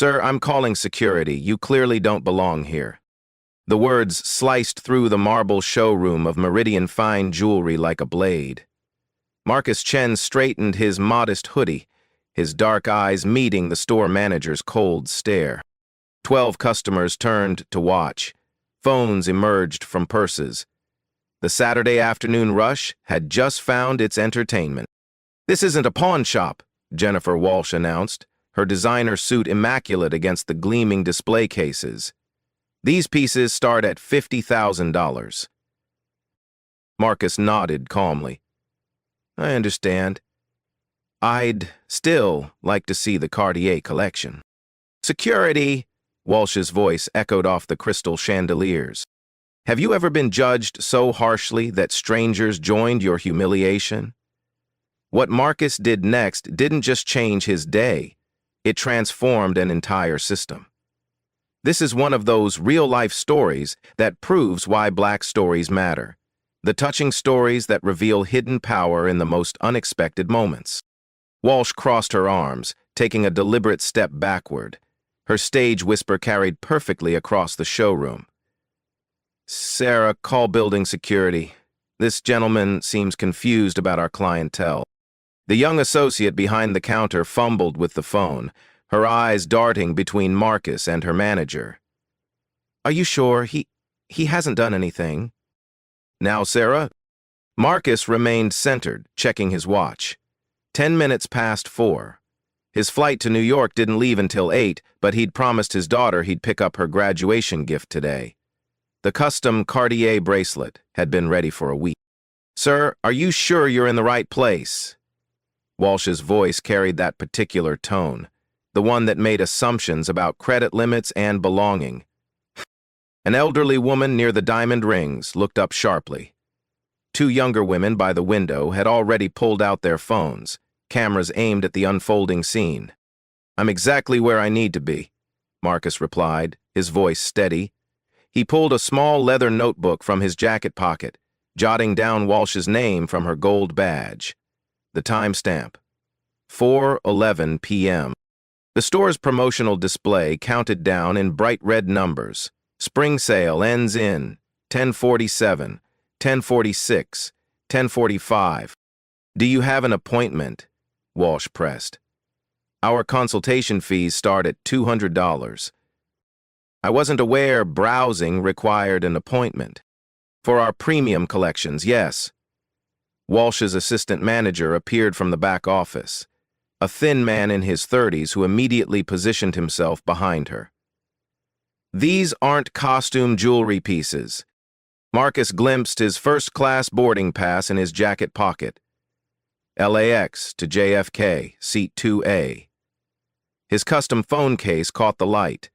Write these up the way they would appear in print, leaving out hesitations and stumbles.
Sir, I'm calling security. You clearly don't belong here. The words sliced through the marble showroom of Meridian fine jewelry like a blade. Marcus Chen straightened his modest hoodie, his dark eyes meeting the store manager's cold stare. 12 customers turned to watch. Phones emerged from purses. The Saturday afternoon rush had just found its entertainment. "This isn't a pawn shop," Jennifer Walsh announced, her designer suit immaculate against the gleaming display cases. "These pieces start at $50,000. Marcus nodded calmly. "I understand. I'd still like to see the Cartier collection." "Security!" Walsh's voice echoed off the crystal chandeliers. "Have you ever been judged so harshly that strangers joined your humiliation?" What Marcus did next didn't just change his day, it transformed an entire system. This is one of those real-life stories that proves why Black stories matter. The touching stories that reveal hidden power in the most unexpected moments. Walsh crossed her arms, taking a deliberate step backward. Her stage whisper carried perfectly across the showroom. "Sarah, call building security. This gentleman seems confused about our clientele." The young associate behind the counter fumbled with the phone, her eyes darting between Marcus and her manager. "Are you sure? He hasn't done anything." "Now, Sarah?" Marcus remained centered, checking his watch. 10 minutes past 4. His flight to New York didn't leave until 8, but he'd promised his daughter he'd pick up her graduation gift today. The custom Cartier bracelet had been ready for a week. "Sir, are you sure you're in the right place?" Walsh's voice carried that particular tone, the one that made assumptions about credit limits and belonging. An elderly woman near the diamond rings looked up sharply. 2 younger women by the window had already pulled out their phones, cameras aimed at the unfolding scene. "I'm exactly where I need to be," Marcus replied, his voice steady. He pulled a small leather notebook from his jacket pocket, jotting down Walsh's name from her gold badge. The timestamp, 4:11 p.m. The store's promotional display counted down in bright red numbers. Spring sale ends in 10:47, 10:46, 10:45. "Do you have an appointment?" Walsh pressed. "Our consultation fees start at $200. I wasn't aware browsing required an appointment. For our premium collections, yes." Walsh's assistant manager appeared from the back office, a thin man in his 30s who immediately positioned himself behind her. "These aren't costume jewelry pieces." Marcus glimpsed his first-class boarding pass in his jacket pocket. LAX to JFK, seat 2A. His custom phone case caught the light,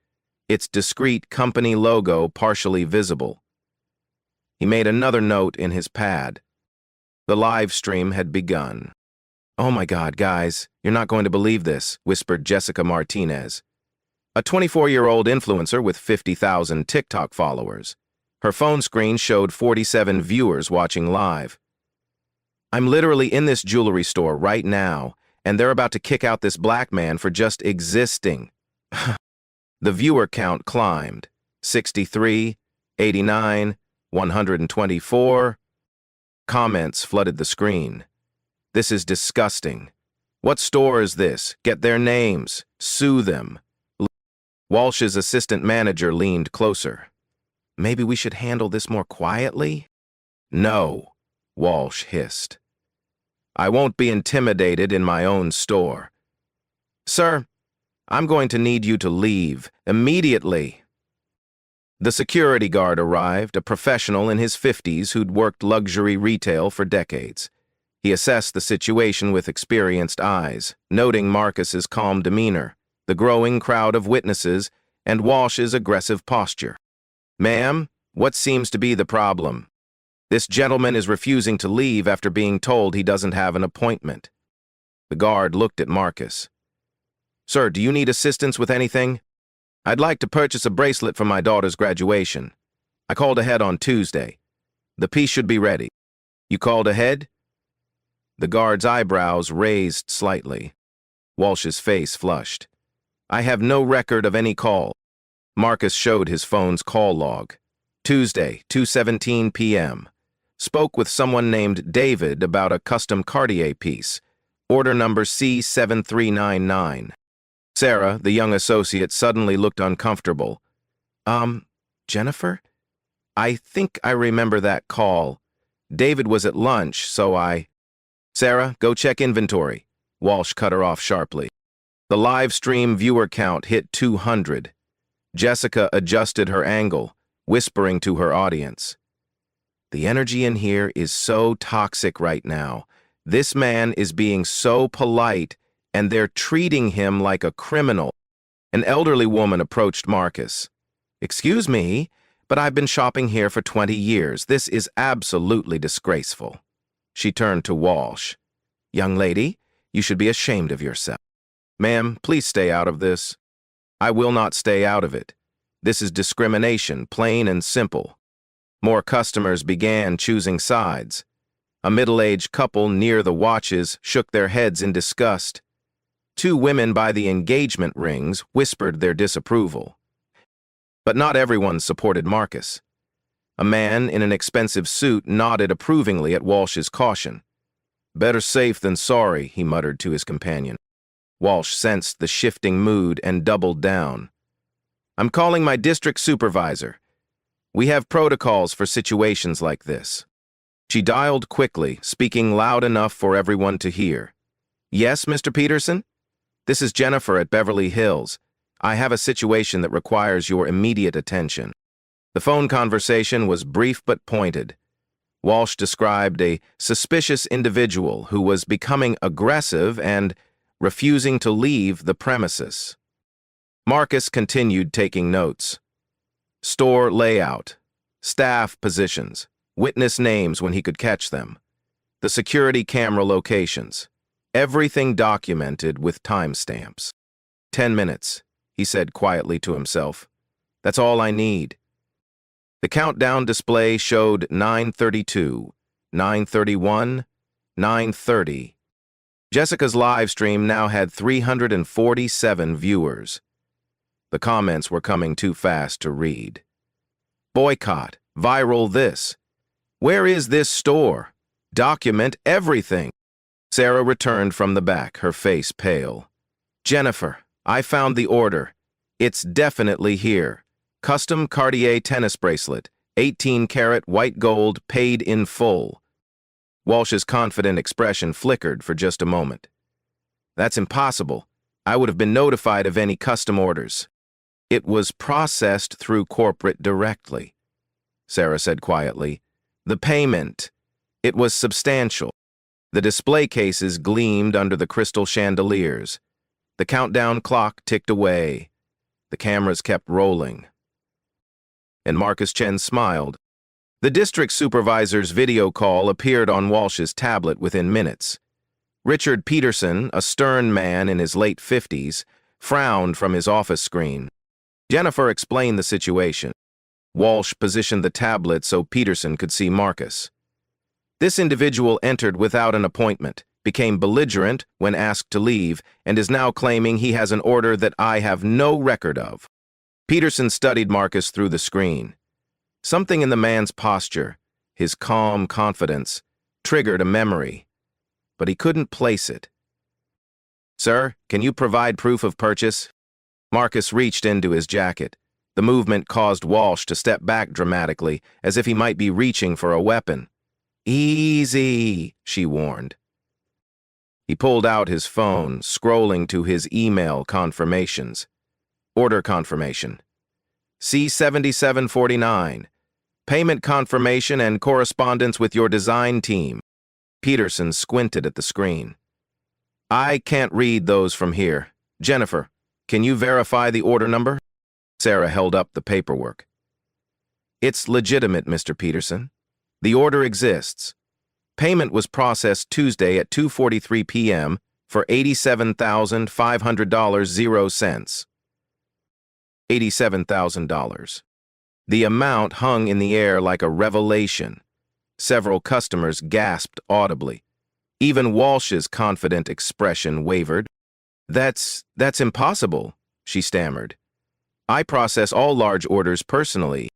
its discreet company logo partially visible. He made another note in his pad. The live stream had begun. "Oh my God, guys, you're not going to believe this," whispered Jessica Martinez, a 24-year-old influencer with 50,000 TikTok followers. Her phone screen showed 47 viewers watching live. "I'm literally in this jewelry store right now, and they're about to kick out this black man for just existing." The viewer count climbed. 63, 89, 124. Comments flooded the screen. "This is disgusting. What store is this? Get their names. Sue them." Walsh's assistant manager leaned closer. "Maybe we should handle this more quietly?" "No," Walsh hissed. "I won't be intimidated in my own store." "Sir, I'm going to need you to leave immediately." The security guard arrived, a professional in his 50s who'd worked luxury retail for decades. He assessed the situation with experienced eyes, noting Marcus's calm demeanor, the growing crowd of witnesses, and Walsh's aggressive posture. "Ma'am, what seems to be the problem?" "This gentleman is refusing to leave after being told he doesn't have an appointment." The guard looked at Marcus. "Sir, do you need assistance with anything?" "I'd like to purchase a bracelet for my daughter's graduation. I called ahead on Tuesday. The piece should be ready." "You called ahead?" The guard's eyebrows raised slightly. Walsh's face flushed. I have no record of any call. Marcus showed his phone's call log. Tuesday, 2:17 p.m. Spoke with someone named David about a custom Cartier piece. Order number C7399. Sarah, the young associate, suddenly looked uncomfortable. Jennifer? I think I remember that call. David was at lunch, so I... Sarah, go check inventory. Walsh cut her off sharply. The live stream viewer count hit 200. Jessica adjusted her angle, whispering to her audience. The energy in here is so toxic right now. This man is being so polite, and they're treating him like a criminal. An elderly woman approached Marcus. Excuse me, but I've been shopping here for 20 years. This is absolutely disgraceful. She turned to Walsh. Young lady, you should be ashamed of yourself. Ma'am, please stay out of this. I will not stay out of it. This is discrimination, plain and simple. More customers began choosing sides. A middle-aged couple near the watches shook their heads in disgust. Two women by the engagement rings whispered their disapproval. But not everyone supported Marcus. A man in an expensive suit nodded approvingly at Walsh's caution. Better safe than sorry, he muttered to his companion. Walsh sensed the shifting mood and doubled down. I'm calling my district supervisor. We have protocols for situations like this. She dialed quickly, speaking loud enough for everyone to hear. Yes, Mr. Peterson? This is Jennifer at Beverly Hills. I have a situation that requires your immediate attention. The phone conversation was brief but pointed. Walsh described a suspicious individual who was becoming aggressive and refusing to leave the premises. Marcus continued taking notes. Store layout, staff positions, witness names when he could catch them, the security camera locations, everything documented with timestamps. 10 minutes, he said quietly to himself. That's all I need. The countdown display showed 9:32, 9:31, 9:30. Jessica's live stream now had 347 viewers. The comments were coming too fast to read. Boycott, viral this. Where is this store? Document everything. Sarah returned from the back, her face pale. Jennifer, I found the order. It's definitely here. Custom Cartier tennis bracelet, 18-karat white gold, paid in full. Walsh's confident expression flickered for just a moment. That's impossible. I would have been notified of any custom orders. It was processed through corporate directly, Sarah said quietly. The payment, it was substantial. The display cases gleamed under the crystal chandeliers. The countdown clock ticked away. The cameras kept rolling. And Marcus Chen smiled. The district supervisor's video call appeared on Walsh's tablet within minutes. Richard Peterson, a stern man in his late 50s, frowned from his office screen. Jennifer explained the situation. Walsh positioned the tablet so Peterson could see Marcus. This individual entered without an appointment, became belligerent when asked to leave, and is now claiming he has an order that I have no record of. Peterson studied Marcus through the screen. Something in the man's posture, his calm confidence, triggered a memory, but he couldn't place it. Sir, can you provide proof of purchase? Marcus reached into his jacket. The movement caused Walsh to step back dramatically, as if he might be reaching for a weapon. Easy, she warned. He pulled out his phone, scrolling to his email confirmations. Order confirmation. C7749. Payment confirmation and correspondence with your design team. Peterson squinted at the screen. I can't read those from here. Jennifer, can you verify the order number? Sarah held up the paperwork. It's legitimate, Mr. Peterson. The order exists. Payment was processed Tuesday at 2:43 p.m. for $87,500, 0 cents. $87,000. The amount hung in the air like a revelation. Several customers gasped audibly. Even Walsh's confident expression wavered. That's impossible. she stammered. I process all large orders personally.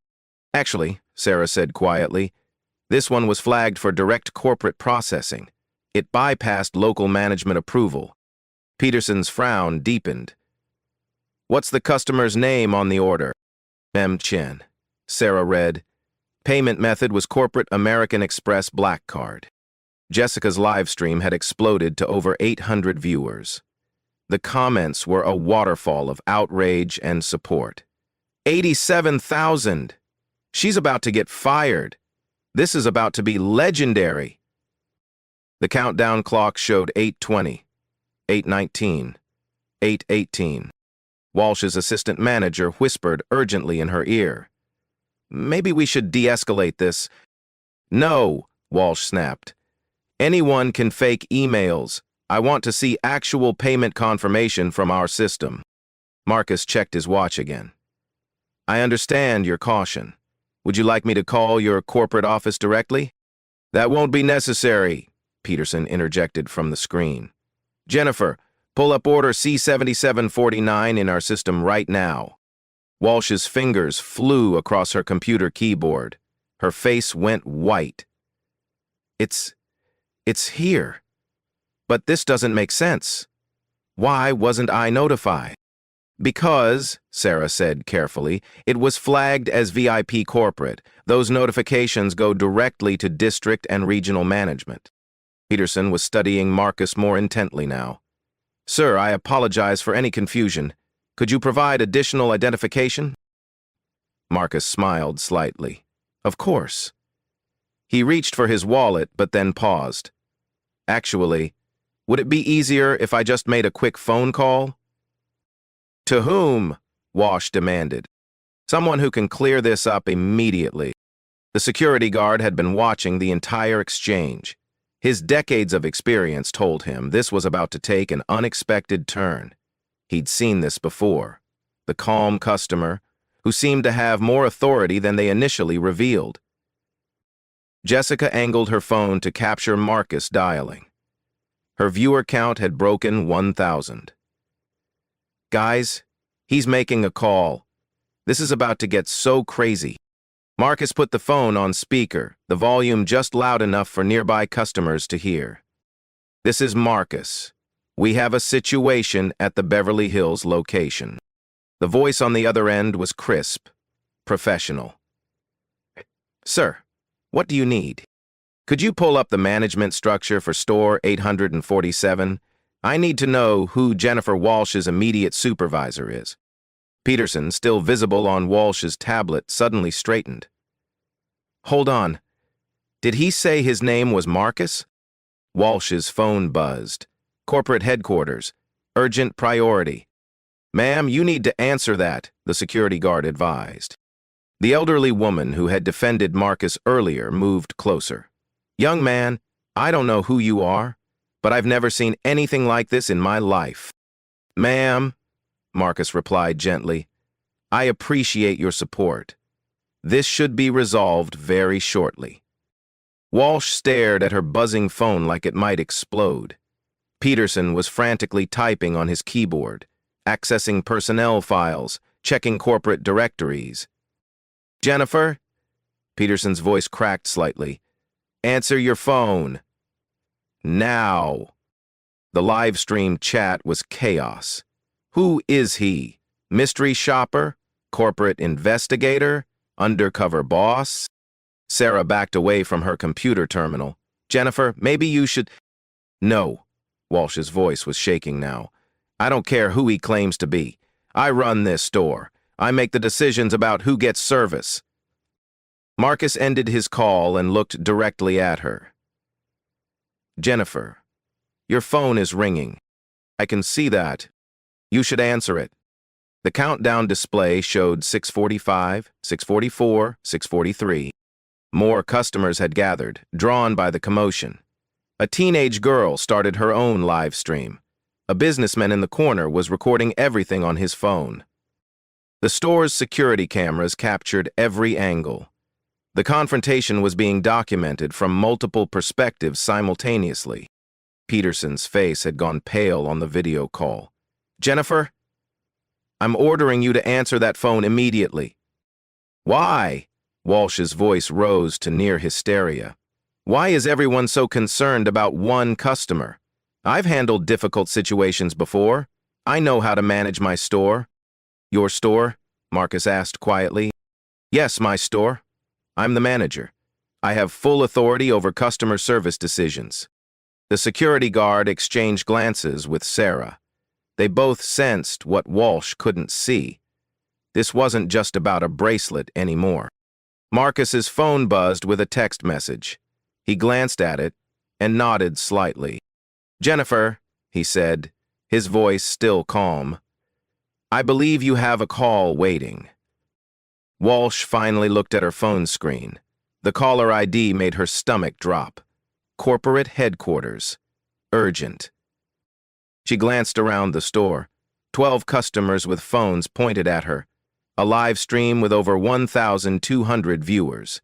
Actually, Sarah said quietly, this one was flagged for direct corporate processing. It bypassed local management approval. Peterson's frown deepened. What's the customer's name on the order? M. Chen. Sarah read. Payment method was Corporate American Express Black Card. Jessica's live stream had exploded to over 800 viewers. The comments were a waterfall of outrage and support. 87,000! She's about to get fired. This is about to be legendary. The countdown clock showed 8:20, 8:19, 8:18. Walsh's assistant manager whispered urgently in her ear. Maybe we should de-escalate this. No, Walsh snapped. Anyone can fake emails. I want to see actual payment confirmation from our system. Marcus checked his watch again. I understand your caution. Would you like me to call your corporate office directly? That won't be necessary, Peterson interjected from the screen. Jennifer, pull up order C7749 in our system right now. Walsh's fingers flew across her computer keyboard. Her face went white. It's here. But this doesn't make sense. Why wasn't I notified? Because, Sarah said carefully, it was flagged as VIP corporate. Those notifications go directly to district and regional management. Peterson was studying Marcus more intently now. Sir, I apologize for any confusion. Could you provide additional identification? Marcus smiled slightly. Of course. He reached for his wallet, but then paused. Actually, would it be easier if I just made a quick phone call? To whom? Walsh demanded. Someone who can clear this up immediately. The security guard had been watching the entire exchange. His decades of experience told him this was about to take an unexpected turn. He'd seen this before. The calm customer, who seemed to have more authority than they initially revealed. Jessica angled her phone to capture Marcus dialing. Her viewer count had broken 1,000. Guys, he's making a call. This is about to get so crazy. Marcus put the phone on speaker, the volume just loud enough for nearby customers to hear. This is Marcus. We have a situation at the Beverly Hills location. The voice on the other end was crisp, professional. Sir, what do you need? Could you pull up the management structure for store 847? I need to know who Jennifer Walsh's immediate supervisor is. Peterson, still visible on Walsh's tablet, suddenly straightened. Hold on. Did he say his name was Marcus? Walsh's phone buzzed. Corporate headquarters. Urgent priority. Ma'am, you need to answer that, the security guard advised. The elderly woman who had defended Marcus earlier moved closer. Young man, I don't know who you are, but I've never seen anything like this in my life. Ma'am, Marcus replied gently, I appreciate your support. This should be resolved very shortly. Walsh stared at her buzzing phone like it might explode. Peterson was frantically typing on his keyboard, accessing personnel files, checking corporate directories. Jennifer? Peterson's voice cracked slightly. Answer your phone. Now. The live stream chat was chaos. Who is he? Mystery shopper? Corporate investigator? Undercover boss? Sarah backed away from her computer terminal. Jennifer, maybe you should... No. Walsh's voice was shaking now. I don't care who he claims to be. I run this store. I make the decisions about who gets service. Marcus ended his call and looked directly at her. Jennifer, your phone is ringing. I can see that. You should answer it. The countdown display showed 6:45, 6:44, 6:43. More customers had gathered, drawn by the commotion. A teenage girl started her own live stream. A businessman in the corner was recording everything on his phone. The store's security cameras captured every angle. The confrontation was being documented from multiple perspectives simultaneously. Peterson's face had gone pale on the video call. Jennifer? I'm ordering you to answer that phone immediately. Why? Walsh's voice rose to near hysteria. Why is everyone so concerned about one customer? I've handled difficult situations before. I know how to manage my store. Your store? Marcus asked quietly. Yes, my store. I'm the manager. I have full authority over customer service decisions. The security guard exchanged glances with Sarah. They both sensed what Walsh couldn't see. This wasn't just about a bracelet anymore. Marcus's phone buzzed with a text message. He glanced at it and nodded slightly. Jennifer, he said, his voice still calm. I believe you have a call waiting. Walsh finally looked at her phone screen. The caller ID made her stomach drop. Corporate headquarters. Urgent. She glanced around the store. 12 customers with phones pointed at her. A live stream with over 1,200 viewers.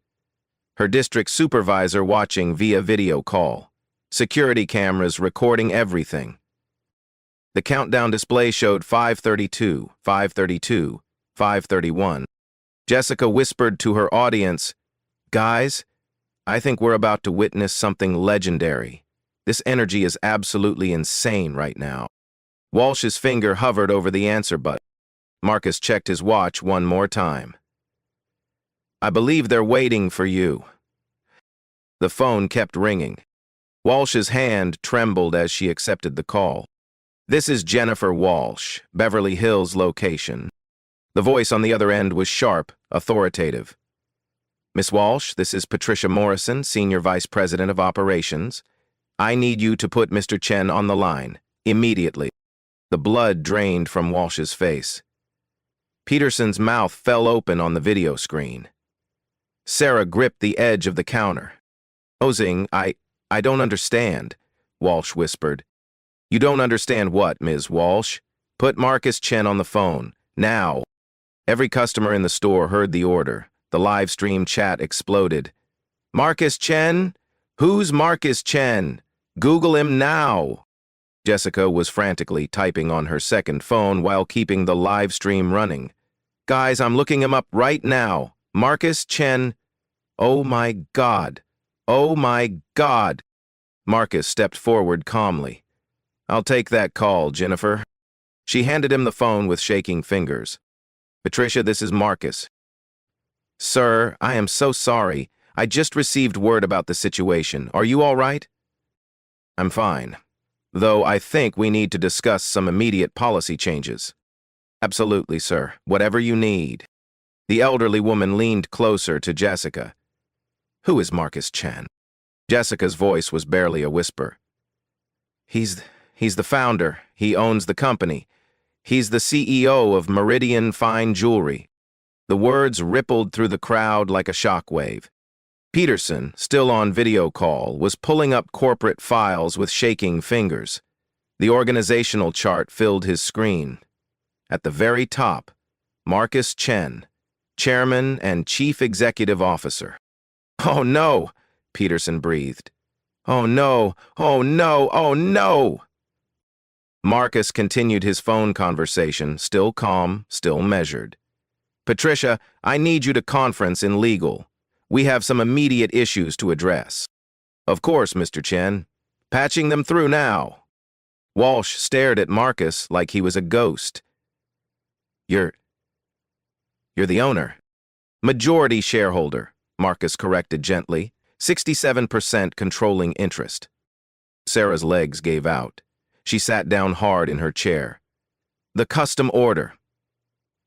Her district supervisor watching via video call. Security cameras recording everything. The countdown display showed 5:32, 5:32, 5:31. Jessica whispered to her audience, Guys, I think we're about to witness something legendary. This energy is absolutely insane right now. Walsh's finger hovered over the answer button. Marcus checked his watch one more time. I believe they're waiting for you. The phone kept ringing. Walsh's hand trembled as she accepted the call. This is Jennifer Walsh, Beverly Hills location. The voice on the other end was sharp, authoritative. Miss Walsh, this is Patricia Morrison, Senior Vice President of Operations. I need you to put Mr. Chen on the line, immediately. The blood drained from Walsh's face. Peterson's mouth fell open on the video screen. Sarah gripped the edge of the counter. Ozing, I don't understand, Walsh whispered. You don't understand what, Ms. Walsh? Put Marcus Chen on the phone, now. Every customer in the store heard the order. The live stream chat exploded. Marcus Chen? Who's Marcus Chen? Google him now. Jessica was frantically typing on her second phone while keeping the live stream running. Guys, I'm looking him up right now. Marcus Chen. Oh my God. Oh my God. Marcus stepped forward calmly. I'll take that call, Jennifer. She handed him the phone with shaking fingers. Patricia, this is Marcus. Sir, I am so sorry. I just received word about the situation. Are you all right? I'm fine. Though I think we need to discuss some immediate policy changes. Absolutely, sir. Whatever you need. The elderly woman leaned closer to Jessica. Who is Marcus Chen? Jessica's voice was barely a whisper. He's the founder. He owns the company. He's the CEO of Meridian Fine Jewelry. The words rippled through the crowd like a shockwave. Peterson, still on video call, was pulling up corporate files with shaking fingers. The organizational chart filled his screen. At the very top, Marcus Chen, Chairman and Chief Executive Officer. Oh no, Peterson breathed. Oh no, oh no, oh no! Marcus continued his phone conversation, still calm, still measured. Patricia, I need you to conference in legal. We have some immediate issues to address. Of course, Mr. Chen. Patching them through now. Walsh stared at Marcus like he was a ghost. You're the owner. Majority shareholder, Marcus corrected gently. 67% controlling interest. Sarah's legs gave out. She sat down hard in her chair. The custom order.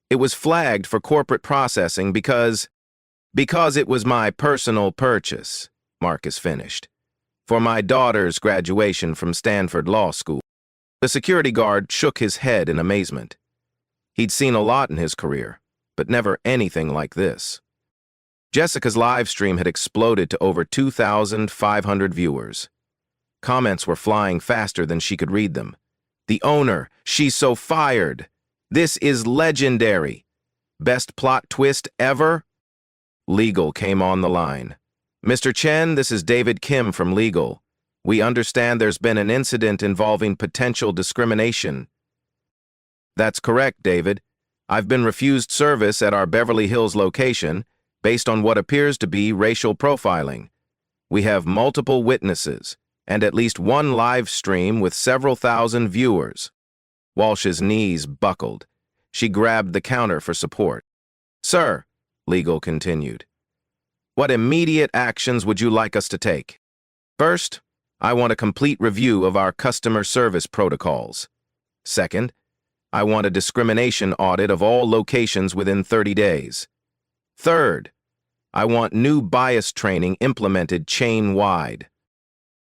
It was flagged for corporate processing because it was my personal purchase, Marcus finished. For my daughter's graduation from Stanford Law School. The security guard shook his head in amazement. He'd seen a lot in his career, but never anything like this. Jessica's live stream had exploded to over 2,500 viewers. Comments were flying faster than she could read them. The owner, she's so fired. This is legendary. Best plot twist ever? Legal came on the line. Mr. Chen, this is David Kim from Legal. We understand there's been an incident involving potential discrimination. That's correct, David. I've been refused service at our Beverly Hills location based on what appears to be racial profiling. We have multiple witnesses and at least one live stream with several thousand viewers. Walsh's knees buckled. She grabbed the counter for support. Sir, Legal continued, what immediate actions would you like us to take? First, I want a complete review of our customer service protocols. Second, I want a discrimination audit of all locations within 30 days. Third, I want new bias training implemented chain-wide.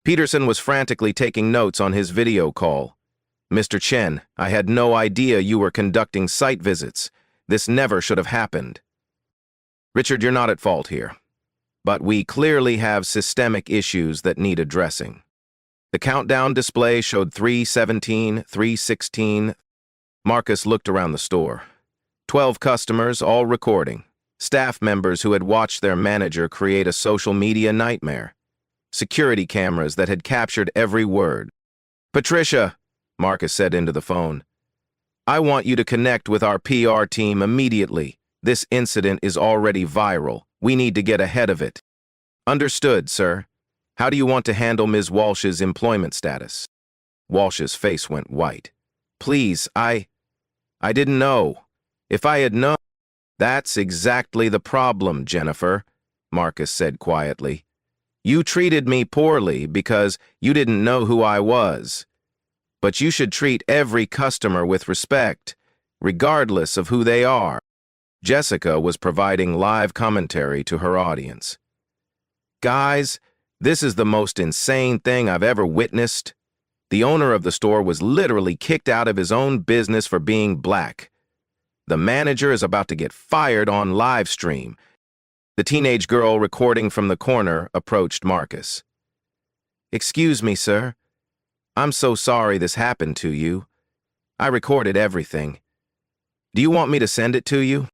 Peterson was frantically taking notes on his video call. Mr. Chen, I had no idea you were conducting site visits. This never should have happened. Richard, you're not at fault here. But we clearly have systemic issues that need addressing. The countdown display showed 3:17, 3:16. Marcus looked around the store. 12 customers, all recording. Staff members who had watched their manager create a social media nightmare. Security cameras that had captured every word. Patricia, Marcus said into the phone, I want you to connect with our PR team immediately. This incident is already viral. We need to get ahead of it. Understood, sir. How do you want to handle Ms. Walsh's employment status? Walsh's face went white. Please, I didn't know. If I had known... That's exactly the problem, Jennifer, Marcus said quietly. You treated me poorly because you didn't know who I was. But you should treat every customer with respect, regardless of who they are. Jessica was providing live commentary to her audience. Guys, this is the most insane thing I've ever witnessed. The owner of the store was literally kicked out of his own business for being black. The manager is about to get fired on live stream. The teenage girl recording from the corner approached Marcus. Excuse me, sir. I'm so sorry this happened to you. I recorded everything. Do you want me to send it to you?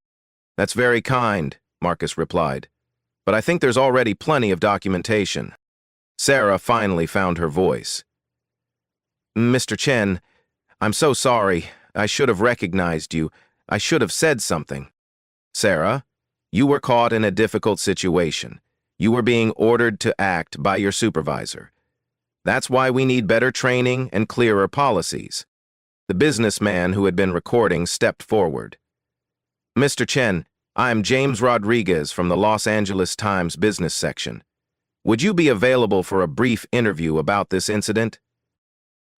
That's very kind, Marcus replied. But I think there's already plenty of documentation. Sarah finally found her voice. Mr. Chen, I'm so sorry. I should have recognized you. I should have said something. Sarah, you were caught in a difficult situation. You were being ordered to act by your supervisor. That's why we need better training and clearer policies. The businessman who had been recording stepped forward. Mr. Chen, I'm James Rodriguez from the Los Angeles Times business section. Would you be available for a brief interview about this incident?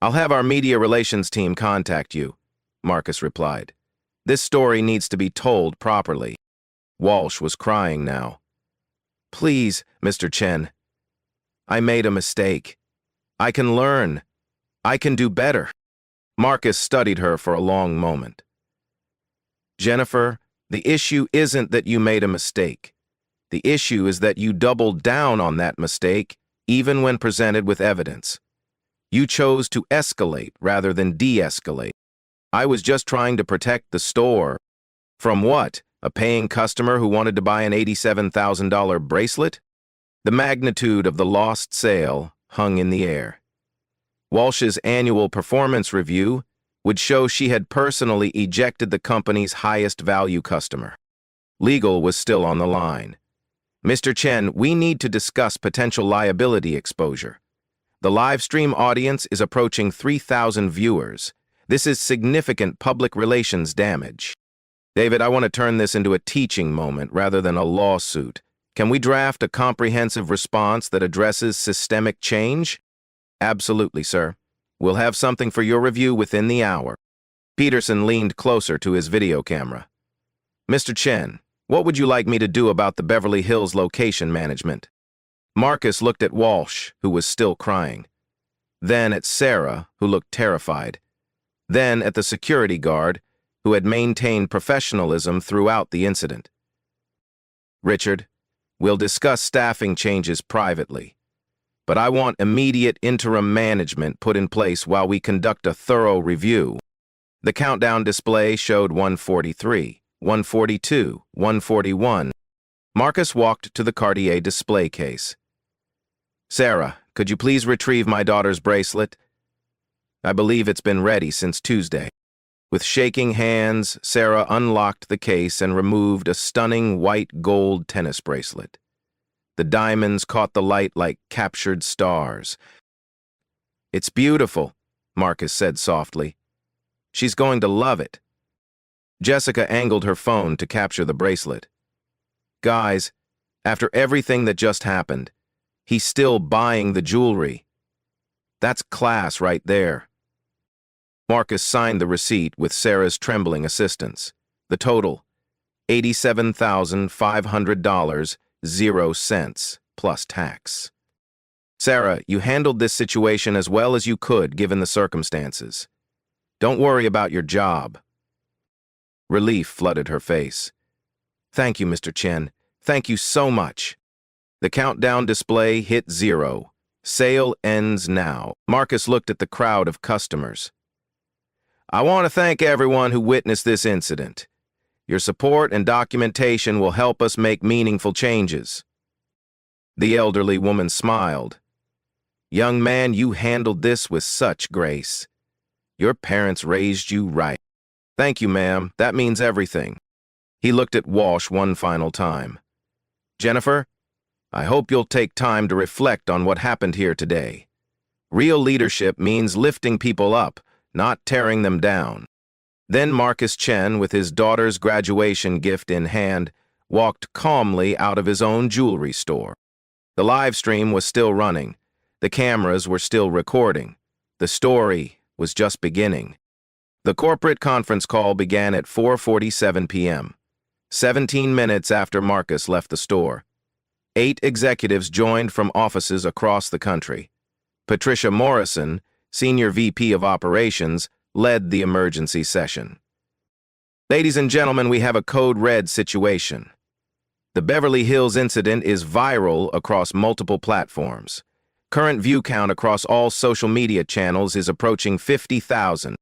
I'll have our media relations team contact you, Marcus replied. This story needs to be told properly. Walsh was crying now. Please, Mr. Chen. I made a mistake. I can learn. I can do better. Marcus studied her for a long moment. Jennifer, the issue isn't that you made a mistake. The issue is that you doubled down on that mistake, even when presented with evidence. You chose to escalate rather than de-escalate. I was just trying to protect the store. From what? A paying customer who wanted to buy an $87,000 bracelet? The magnitude of the lost sale hung in the air. Walsh's annual performance review would show she had personally ejected the company's highest value customer. Legal was still on the line. Mr. Chen, we need to discuss potential liability exposure. The live stream audience is approaching 3,000 viewers. This is significant public relations damage. David, I want to turn this into a teaching moment rather than a lawsuit. Can we draft a comprehensive response that addresses systemic change? Absolutely, sir. We'll have something for your review within the hour. Peterson leaned closer to his video camera. Mr. Chen, what would you like me to do about the Beverly Hills location management? Marcus looked at Walsh, who was still crying. Then at Sarah, who looked terrified. Then at the security guard, who had maintained professionalism throughout the incident. Richard, we'll discuss staffing changes privately, but I want immediate interim management put in place while we conduct a thorough review. The countdown display showed 143, 142, 141. Marcus walked to the Cartier display case. Sarah, could you please retrieve my daughter's bracelet? I believe it's been ready since Tuesday. With shaking hands, Sarah unlocked the case and removed a stunning white gold tennis bracelet. The diamonds caught the light like captured stars. "It's beautiful," Marcus said softly. "She's going to love it." Jessica angled her phone to capture the bracelet. "Guys, after everything that just happened, he's still buying the jewelry. That's class right there." Marcus signed the receipt with Sarah's trembling assistance. The total, $87,500, 0 cents, plus tax. "Sarah, you handled this situation as well as you could given the circumstances. Don't worry about your job." Relief flooded her face. "Thank you, Mr. Chen. Thank you so much." The countdown display hit 0. Sale ends now. Marcus looked at the crowd of customers. "I want to thank everyone who witnessed this incident. Your support and documentation will help us make meaningful changes." The elderly woman smiled. "Young man, you handled this with such grace. Your parents raised you right." "Thank you, ma'am. That means everything." He looked at Walsh one final time. "Jennifer, I hope you'll take time to reflect on what happened here today. Real leadership means lifting people up, not tearing them down." Then Marcus Chen, with his daughter's graduation gift in hand, walked calmly out of his own jewelry store. The live stream was still running. The cameras were still recording. The story was just beginning. The corporate conference call began at 4:47 p.m., 17 minutes after Marcus left the store. 8 executives joined from offices across the country. Patricia Morrison, Senior VP of Operations, led the emergency session. "Ladies and gentlemen, we have a code red situation. The Beverly Hills incident is viral across multiple platforms. Current view count across all social media channels is approaching 50,000.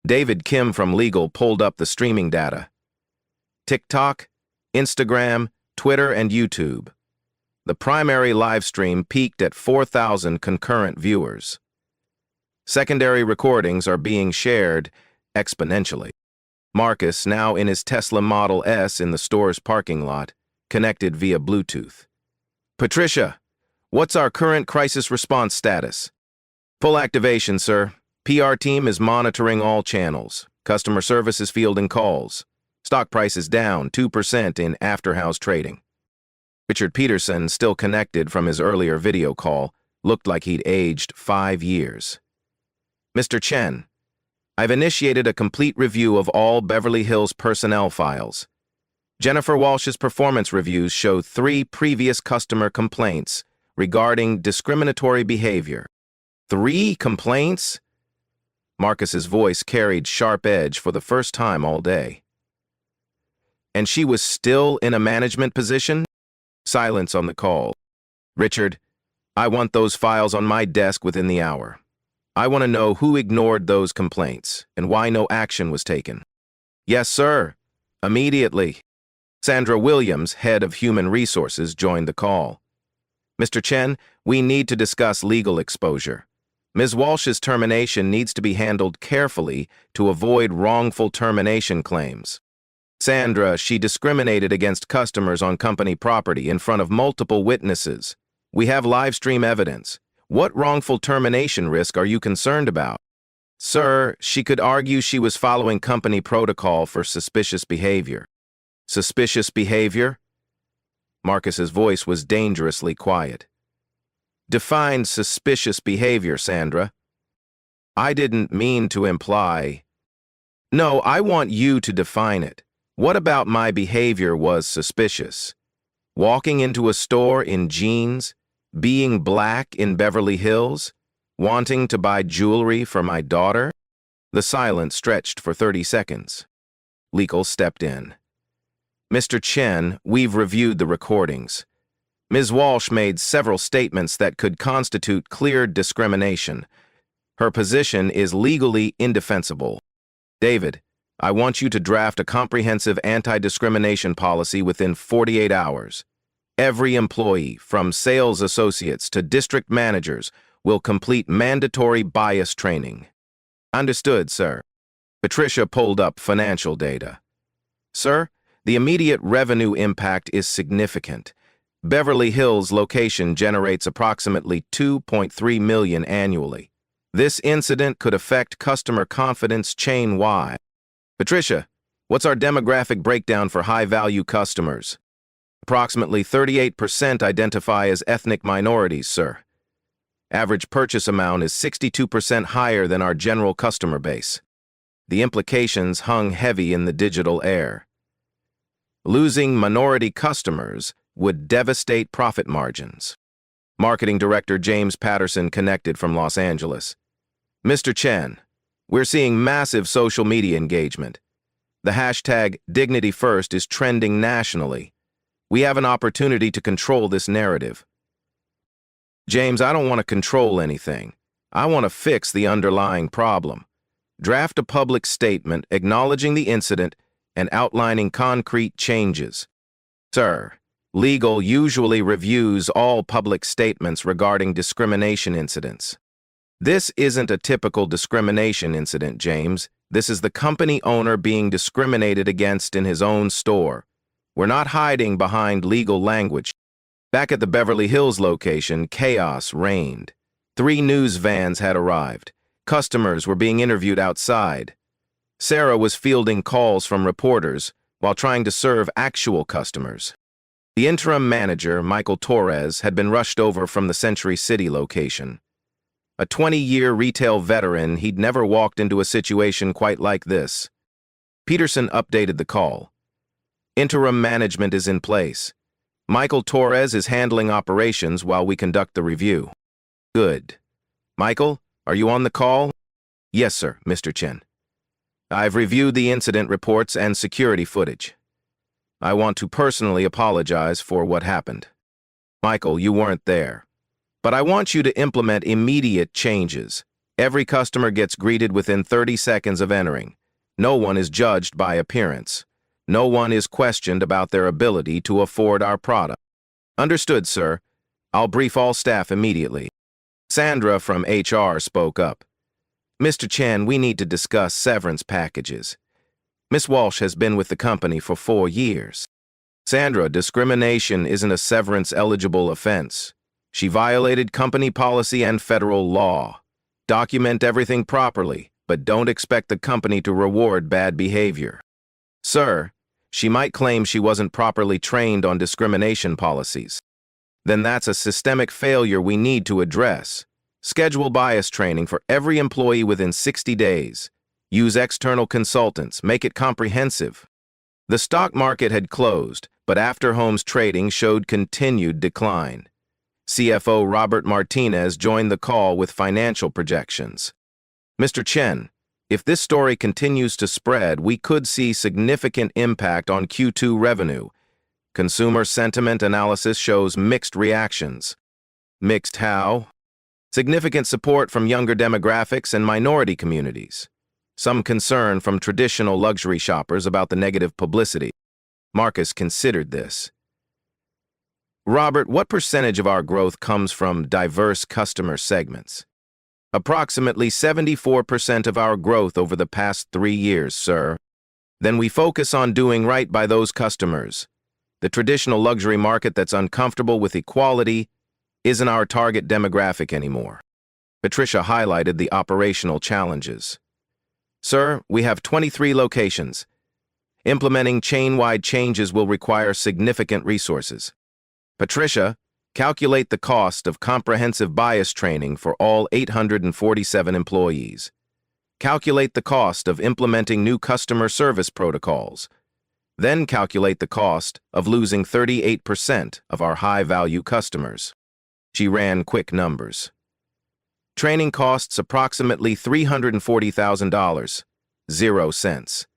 David Kim from Legal pulled up the streaming data. TikTok, Instagram, Twitter, and YouTube. The primary live stream peaked at 4,000 concurrent viewers. Secondary recordings are being shared exponentially. Marcus, now in his Tesla Model S in the store's parking lot, connected via Bluetooth. "Patricia, what's our current crisis response status?" "Full activation, sir. PR team is monitoring all channels. Customer service is fielding calls. Stock price is down 2% in after-house trading." Richard Peterson, still connected from his earlier video call, looked like he'd aged 5 years. "Mr. Chen, I've initiated a complete review of all Beverly Hills personnel files. Jennifer Walsh's performance reviews show 3 previous customer complaints regarding discriminatory behavior." 3 complaints? Marcus's voice carried sharp edge for the first time all day. "And she was still in a management position?" Silence on the call. "Richard, I want those files on my desk within the hour. I want to know who ignored those complaints and why no action was taken." "Yes, sir. Immediately." Sandra Williams, head of Human Resources, joined the call. "Mr. Chen, we need to discuss legal exposure. Ms. Walsh's termination needs to be handled carefully to avoid wrongful termination claims. Sandra, she discriminated against customers on company property in front of multiple witnesses. We have live stream evidence. What wrongful termination risk are you concerned about?" "Sir, she could argue she was following company protocol for suspicious behavior." "Suspicious behavior?" Marcus's voice was dangerously quiet. "Define suspicious behavior, Sandra." "I didn't mean to imply." "No, I want you to define it. What about my behavior was suspicious? Walking into a store in jeans? Being black in Beverly Hills? Wanting to buy jewelry for my daughter?" The silence stretched for 30 seconds. Legal stepped in. "Mr. Chen, we've reviewed the recordings. Ms. Walsh made several statements that could constitute clear discrimination. Her position is legally indefensible. David, I want you to draft a comprehensive anti-discrimination policy within 48 hours. Every employee, from sales associates to district managers, will complete mandatory bias training." "Understood, sir." Patricia pulled up financial data. Sir, the immediate revenue impact is significant. Beverly Hills location generates approximately $2.3 million annually. This incident could affect customer confidence chain-wide. Patricia, what's our demographic breakdown for high-value customers? Approximately 38% identify as ethnic minorities, sir. Average purchase amount is 62% higher than our general customer base. The implications hung heavy in the digital air. Losing minority customers would devastate profit margins. Marketing Director James Patterson connected from Los Angeles. Mr. Chen, we're seeing massive social media engagement. The hashtag #DignityFirst is trending nationally. We have an opportunity to control this narrative. James, I don't want to control anything. I want to fix the underlying problem. Draft a public statement acknowledging the incident and outlining concrete changes. Sir, legal usually reviews all public statements regarding discrimination incidents. This isn't a typical discrimination incident, James. This is the company owner being discriminated against in his own store. We're not hiding behind legal language. Back at the Beverly Hills location, chaos reigned. 3 news vans had arrived. Customers were being interviewed outside. Sarah was fielding calls from reporters while trying to serve actual customers. The interim manager, Michael Torres, had been rushed over from the Century City location. A 20-year retail veteran, he'd never walked into a situation quite like this. Peterson updated the call. Interim management is in place. Michael Torres is handling operations while we conduct the review. Good. Michael, are you on the call? Yes, sir, Mr. Chen. I've reviewed the incident reports and security footage. I want to personally apologize for what happened. Michael, you weren't there. But I want you to implement immediate changes. Every customer gets greeted within 30 seconds of entering. No one is judged by appearance. No one is questioned about their ability to afford our product. Understood, sir. I'll brief all staff immediately. Sandra from HR spoke up. Mr. Chen, we need to discuss severance packages. Miss Walsh has been with the company for 4 years. Sandra, discrimination isn't a severance-eligible offense. She violated company policy and federal law. Document everything properly, but don't expect the company to reward bad behavior. Sir, she might claim she wasn't properly trained on discrimination policies. Then that's a systemic failure we need to address. Schedule bias training for every employee within 60 days. Use external consultants. Make it comprehensive. The stock market had closed, but After Homes trading showed continued decline. CFO Robert Martinez joined the call with financial projections. Mr. Chen, if this story continues to spread, we could see significant impact on Q2 revenue. Consumer sentiment analysis shows mixed reactions. Mixed how? Significant support from younger demographics and minority communities. Some concern from traditional luxury shoppers about the negative publicity. Marcus considered this. Robert, what percentage of our growth comes from diverse customer segments? Approximately 74% of our growth over the past 3 years, sir. Then we focus on doing right by those customers. The traditional luxury market that's uncomfortable with equality isn't our target demographic anymore. Patricia highlighted the operational challenges. Sir, we have 23 locations. Implementing chain-wide changes will require significant resources. Patricia, calculate the cost of comprehensive bias training for all 847 employees. Calculate the cost of implementing new customer service protocols. Then calculate the cost of losing 38% of our high-value customers. She ran quick numbers. Training costs approximately $340,000, 0 cents.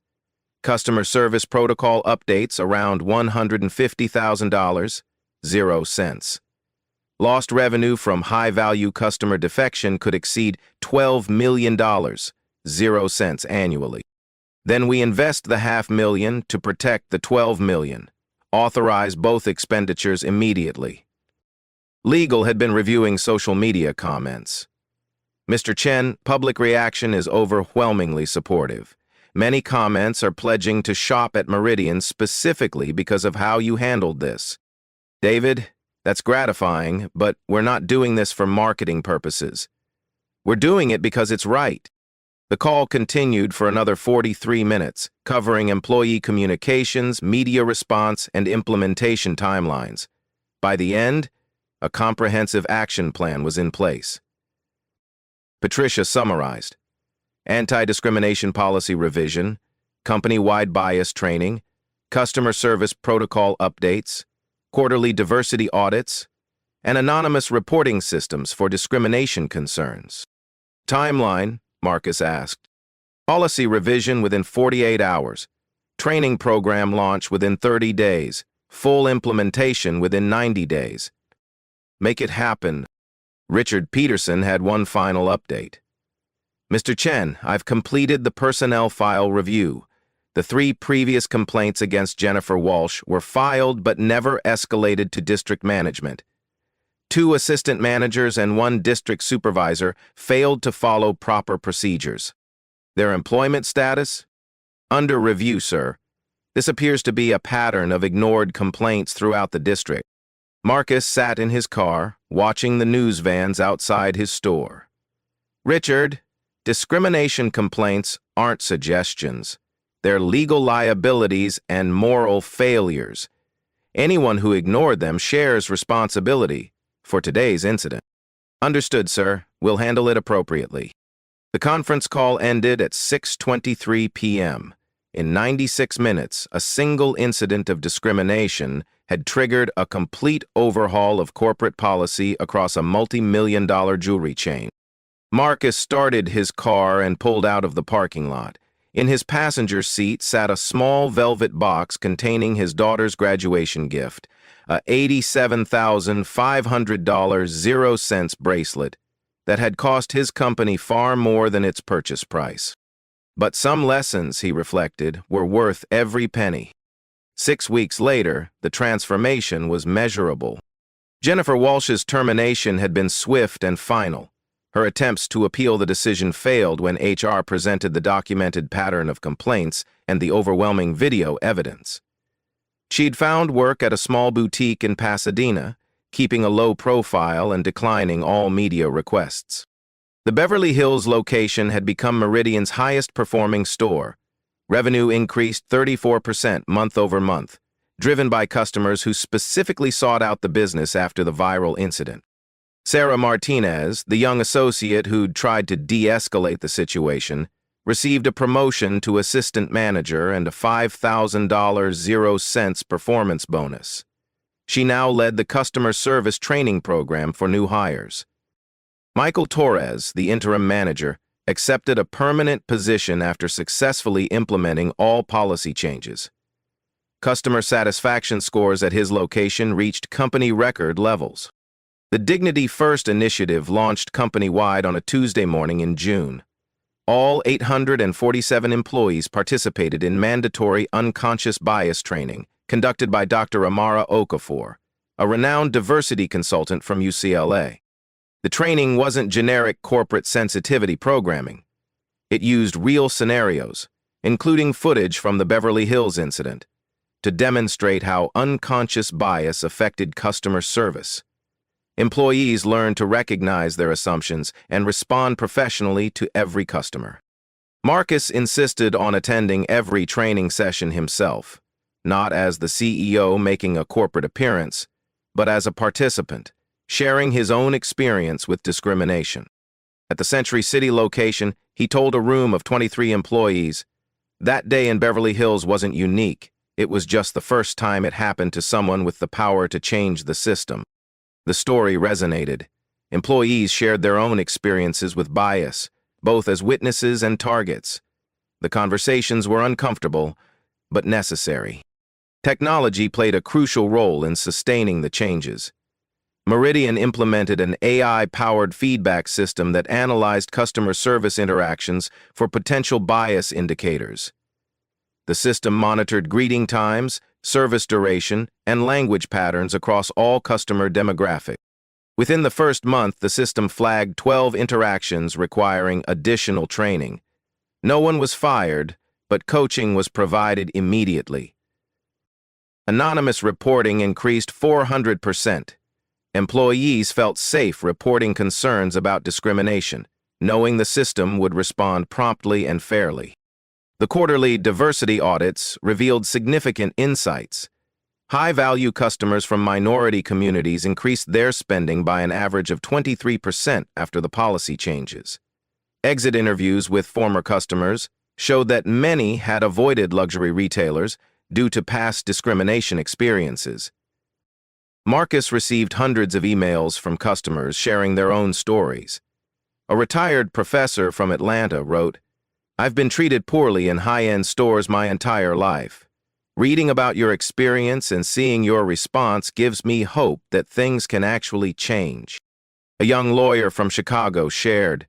Customer service protocol updates around $150,000, 0 cents. Lost revenue from high-value customer defection could exceed $12 million, 0 cents annually. Then we invest the $500,000 to protect the $12 million. Authorize both expenditures immediately. Legal had been reviewing social media comments. Mr. Chen, public reaction is overwhelmingly supportive. Many comments are pledging to shop at Meridian specifically because of how you handled this. David, that's gratifying, but we're not doing this for marketing purposes. We're doing it because it's right. The call continued for another 43 minutes, covering employee communications, media response, and implementation timelines. By the end, a comprehensive action plan was in place. Patricia summarized: anti-discrimination policy revision, company-wide bias training, customer service protocol updates, quarterly diversity audits, and anonymous reporting systems for discrimination concerns. Timeline, Marcus asked. Policy revision within 48 hours. Training program launch within 30 days. Full implementation within 90 days. Make it happen. Richard Peterson had one final update. Mr. Chen, I've completed the personnel file review. The 3 previous complaints against Jennifer Walsh were filed but never escalated to district management. 2 assistant managers and 1 district supervisor failed to follow proper procedures. Their employment status? Under review, sir. This appears to be a pattern of ignored complaints throughout the district. Marcus sat in his car, watching the news vans outside his store. Richard, discrimination complaints aren't suggestions. They're legal liabilities and moral failures. Anyone who ignored them shares responsibility for today's incident. Understood, sir. We'll handle it appropriately. The conference call ended at 6:23 p.m. In 96 minutes, a single incident of discrimination had triggered a complete overhaul of corporate policy across a multi-million-dollar jewelry chain. Marcus started his car and pulled out of the parking lot. In his passenger seat sat a small velvet box containing his daughter's graduation gift, a $87,500 0-cents bracelet that had cost his company far more than its purchase price. But some lessons, he reflected, were worth every penny. 6 weeks later, the transformation was measurable. Jennifer Walsh's termination had been swift and final. Her attempts to appeal the decision failed when HR presented the documented pattern of complaints and the overwhelming video evidence. She'd found work at a small boutique in Pasadena, keeping a low profile and declining all media requests. The Beverly Hills location had become Meridian's highest-performing store. Revenue increased 34% month-over-month, driven by customers who specifically sought out the business after the viral incident. Sarah Martinez, the young associate who'd tried to de-escalate the situation, received a promotion to assistant manager and a $5,000 0-cents performance bonus. She now led the customer service training program for new hires. Michael Torres, the interim manager, accepted a permanent position after successfully implementing all policy changes. Customer satisfaction scores at his location reached company record levels. The Dignity First initiative launched company-wide on a Tuesday morning in June. All 847 employees participated in mandatory unconscious bias training conducted by Dr. Amara Okafor, a renowned diversity consultant from UCLA. The training wasn't generic corporate sensitivity programming. It used real scenarios, including footage from the Beverly Hills incident, to demonstrate how unconscious bias affected customer service. Employees learned to recognize their assumptions and respond professionally to every customer. Marcus insisted on attending every training session himself, not as the CEO making a corporate appearance, but as a participant, sharing his own experience with discrimination. At the Century City location, he told a room of 23 employees, "That day in Beverly Hills wasn't unique. It was just the first time it happened to someone with the power to change the system." The story resonated. Employees shared their own experiences with bias, both as witnesses and targets. The conversations were uncomfortable, but necessary. Technology played a crucial role in sustaining the changes. Meridian implemented an AI-powered feedback system that analyzed customer service interactions for potential bias indicators. The system monitored greeting times, service duration, and language patterns across all customer demographics. Within the first month, the system flagged 12 interactions requiring additional training. No one was fired, but coaching was provided immediately. Anonymous reporting increased 400%. Employees felt safe reporting concerns about discrimination, knowing the system would respond promptly and fairly. The quarterly diversity audits revealed significant insights. High-value customers from minority communities increased their spending by an average of 23% after the policy changes. Exit interviews with former customers showed that many had avoided luxury retailers due to past discrimination experiences. Marcus received hundreds of emails from customers sharing their own stories. A retired professor from Atlanta wrote, "I've been treated poorly in high-end stores my entire life. Reading about your experience and seeing your response gives me hope that things can actually change." A young lawyer from Chicago shared,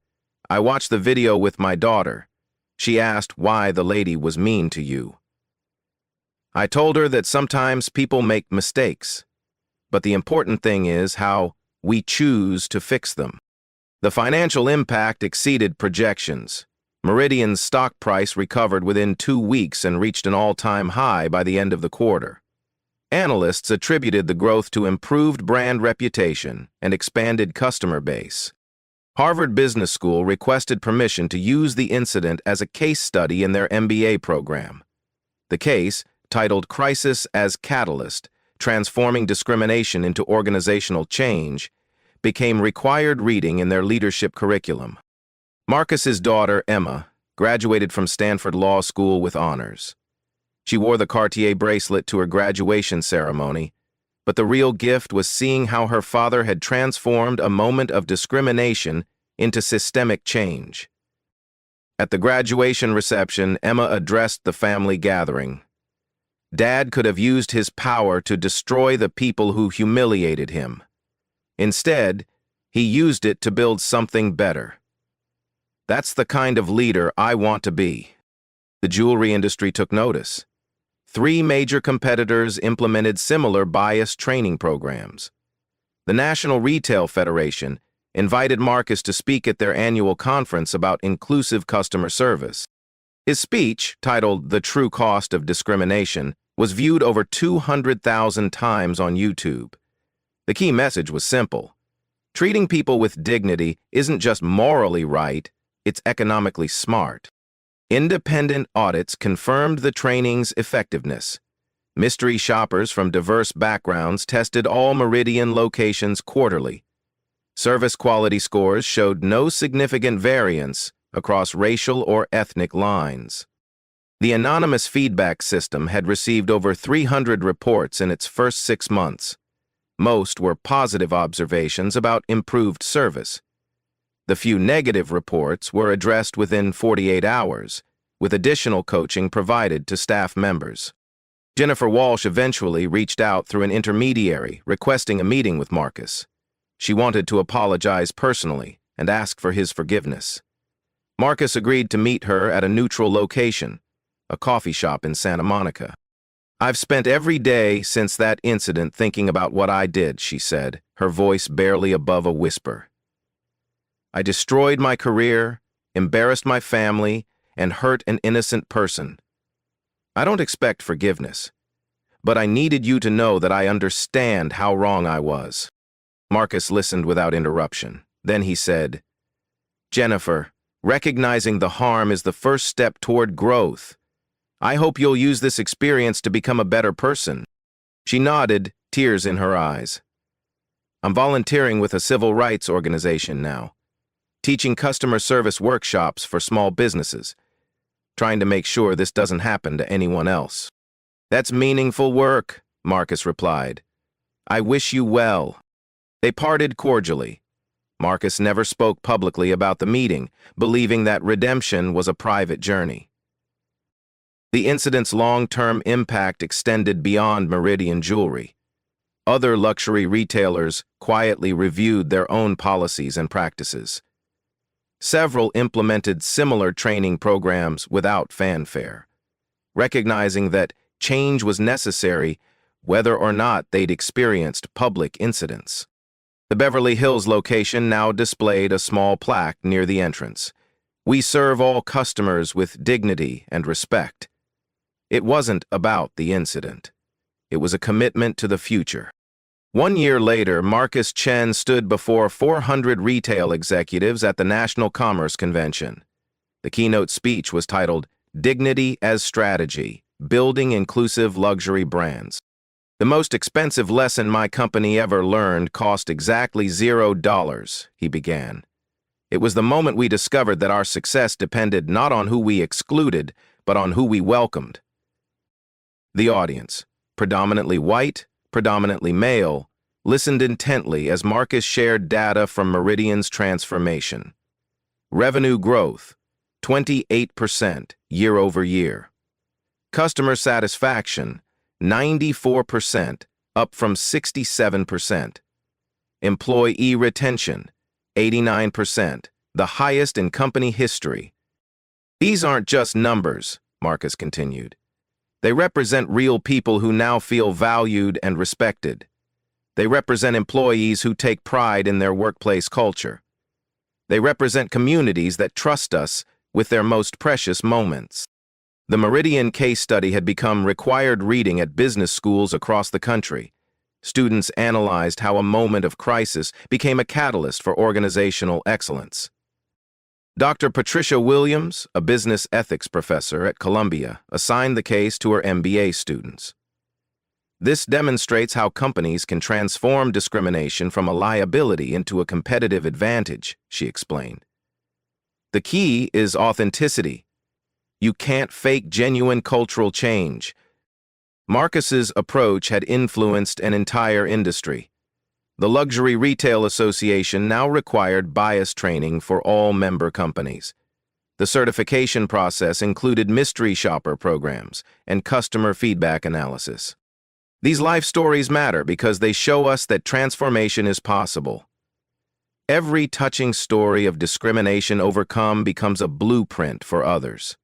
"I watched the video with my daughter. She asked why the lady was mean to you. I told her that sometimes people make mistakes, but the important thing is how we choose to fix them." The financial impact exceeded projections. Meridian's stock price recovered within 2 weeks and reached an all-time high by the end of the quarter. Analysts attributed the growth to improved brand reputation and expanded customer base. Harvard Business School requested permission to use the incident as a case study in their MBA program. The case, titled Crisis as Catalyst, Transforming Discrimination into Organizational Change, became required reading in their leadership curriculum. Marcus's daughter, Emma, graduated from Stanford Law School with honors. She wore the Cartier bracelet to her graduation ceremony, but the real gift was seeing how her father had transformed a moment of discrimination into systemic change. At the graduation reception, Emma addressed the family gathering. Dad could have used his power to destroy the people who humiliated him. Instead, he used it to build something better. That's the kind of leader I want to be. The jewelry industry took notice. 3 major competitors implemented similar bias training programs. The National Retail Federation invited Marcus to speak at their annual conference about inclusive customer service. His speech, titled The True Cost of Discrimination, was viewed over 200,000 times on YouTube. The key message was simple. Treating people with dignity isn't just morally right, it's economically smart. Independent audits confirmed the training's effectiveness. Mystery shoppers from diverse backgrounds tested all Meridian locations quarterly. Service quality scores showed no significant variance across racial or ethnic lines. The anonymous feedback system had received over 300 reports in its first 6 months. Most were positive observations about improved service. The few negative reports were addressed within 48 hours, with additional coaching provided to staff members. Jennifer Walsh eventually reached out through an intermediary, requesting a meeting with Marcus. She wanted to apologize personally and ask for his forgiveness. Marcus agreed to meet her at a neutral location, a coffee shop in Santa Monica. "I've spent every day since that incident thinking about what I did," she said, her voice barely above a whisper. "I destroyed my career, embarrassed my family, and hurt an innocent person. I don't expect forgiveness, but I needed you to know that I understand how wrong I was." Marcus listened without interruption. Then he said, "Jennifer, recognizing the harm is the first step toward growth. I hope you'll use this experience to become a better person." She nodded, tears in her eyes. "I'm volunteering with a civil rights organization now, teaching customer service workshops for small businesses, trying to make sure this doesn't happen to anyone else." "That's meaningful work," Marcus replied. "I wish you well." They parted cordially. Marcus never spoke publicly about the meeting, believing that redemption was a private journey. The incident's long-term impact extended beyond Meridian Jewelry. Other luxury retailers quietly reviewed their own policies and practices. Several implemented similar training programs without fanfare, recognizing that change was necessary whether or not they'd experienced public incidents. The Beverly Hills location now displayed a small plaque near the entrance. We serve all customers with dignity and respect. It wasn't about the incident. It was a commitment to the future. 1 year later, Marcus Chen stood before 400 retail executives at the National Commerce Convention. The keynote speech was titled, "Dignity as Strategy, Building Inclusive Luxury Brands." "The most expensive lesson my company ever learned cost exactly $0, he began. "It was the moment we discovered that our success depended not on who we excluded, but on who we welcomed." The audience, predominantly white, predominantly male, listened intently as Marcus shared data from Meridian's transformation. Revenue growth, 28% year over year. Customer satisfaction, 94%, up from 67%. Employee retention, 89%, the highest in company history. "These aren't just numbers," Marcus continued. "They represent real people who now feel valued and respected. They represent employees who take pride in their workplace culture. They represent communities that trust us with their most precious moments." The Meridian case study had become required reading at business schools across the country. Students analyzed how a moment of crisis became a catalyst for organizational excellence. Dr. Patricia Williams, a business ethics professor at Columbia, assigned the case to her MBA students. "This demonstrates how companies can transform discrimination from a liability into a competitive advantage," she explained. "The key is authenticity. You can't fake genuine cultural change." Marcus's approach had influenced an entire industry. The Luxury Retail Association now required bias training for all member companies. The certification process included mystery shopper programs and customer feedback analysis. These life stories matter because they show us that transformation is possible. Every touching story of discrimination overcome becomes a blueprint for others.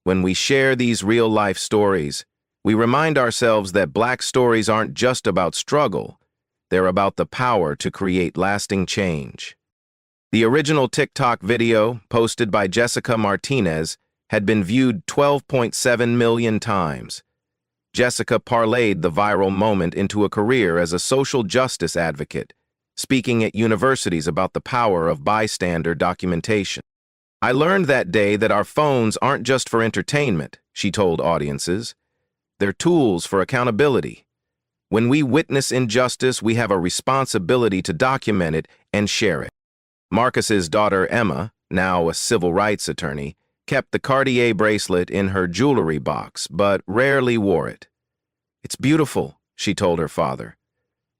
When we share these real-life stories, we remind ourselves that Black stories aren't just about struggle, they're about the power to create lasting change. The original TikTok video, posted by Jessica Martinez, had been viewed 12.7 million times. Jessica parlayed the viral moment into a career as a social justice advocate, speaking at universities about the power of bystander documentation. "I learned that day that our phones aren't just for entertainment," she told audiences. "They're tools for accountability. When we witness injustice, we have a responsibility to document it and share it." Marcus's daughter Emma, now a civil rights attorney, kept the Cartier bracelet in her jewelry box, but rarely wore it. "It's beautiful," she told her father.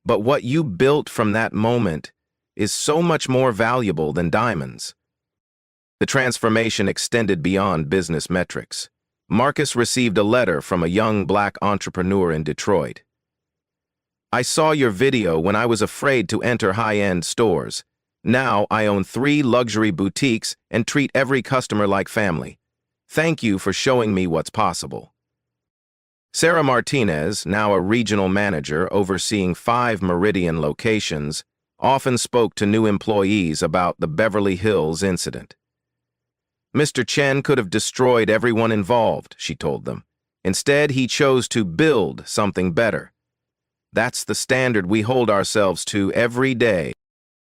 "But what you built from that moment is so much more valuable than diamonds." The transformation extended beyond business metrics. Marcus received a letter from a young Black entrepreneur in Detroit. "I saw your video when I was afraid to enter high-end stores. Now I own 3 luxury boutiques and treat every customer like family. Thank you for showing me what's possible." Sarah Martinez, now a regional manager overseeing 5 Meridian locations, often spoke to new employees about the Beverly Hills incident. "Mr. Chen could have destroyed everyone involved," she told them. "Instead, he chose to build something better. That's the standard we hold ourselves to every day."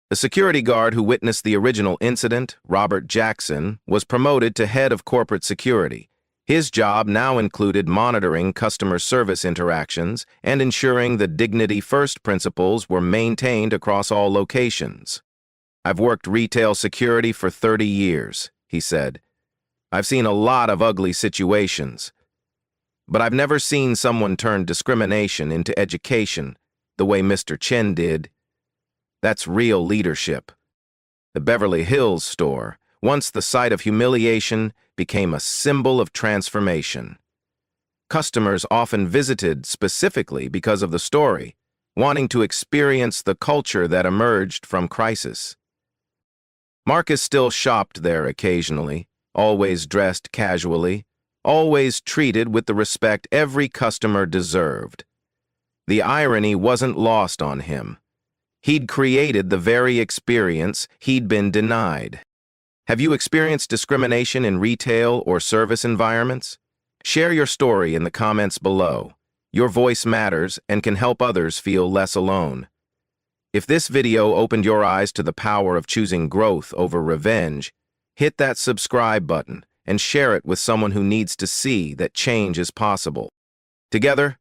The security guard who witnessed the original incident, Robert Jackson, was promoted to head of corporate security. His job now included monitoring customer service interactions and ensuring the Dignity First principles were maintained across all locations. "I've worked retail security for 30 years, he said. "I've seen a lot of ugly situations. But I've never seen someone turn discrimination into education the way Mr. Chen did. That's real leadership." The Beverly Hills store, once the site of humiliation, became a symbol of transformation. Customers often visited specifically because of the story, wanting to experience the culture that emerged from crisis. Marcus still shopped there occasionally, always dressed casually, always treated with the respect every customer deserved. The irony wasn't lost on him. He'd created the very experience he'd been denied. Have you experienced discrimination in retail or service environments? Share your story in the comments below. Your voice matters and can help others feel less alone. If this video opened your eyes to the power of choosing growth over revenge, hit that subscribe button and share it with someone who needs to see that change is possible. Together,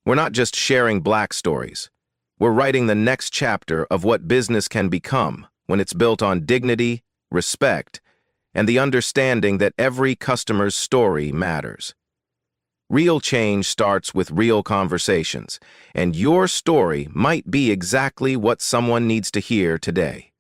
we're not just sharing Black stories. We're writing the next chapter of what business can become when it's built on dignity, respect, and the understanding that every customer's story matters. Real change starts with real conversations, and your story might be exactly what someone needs to hear today.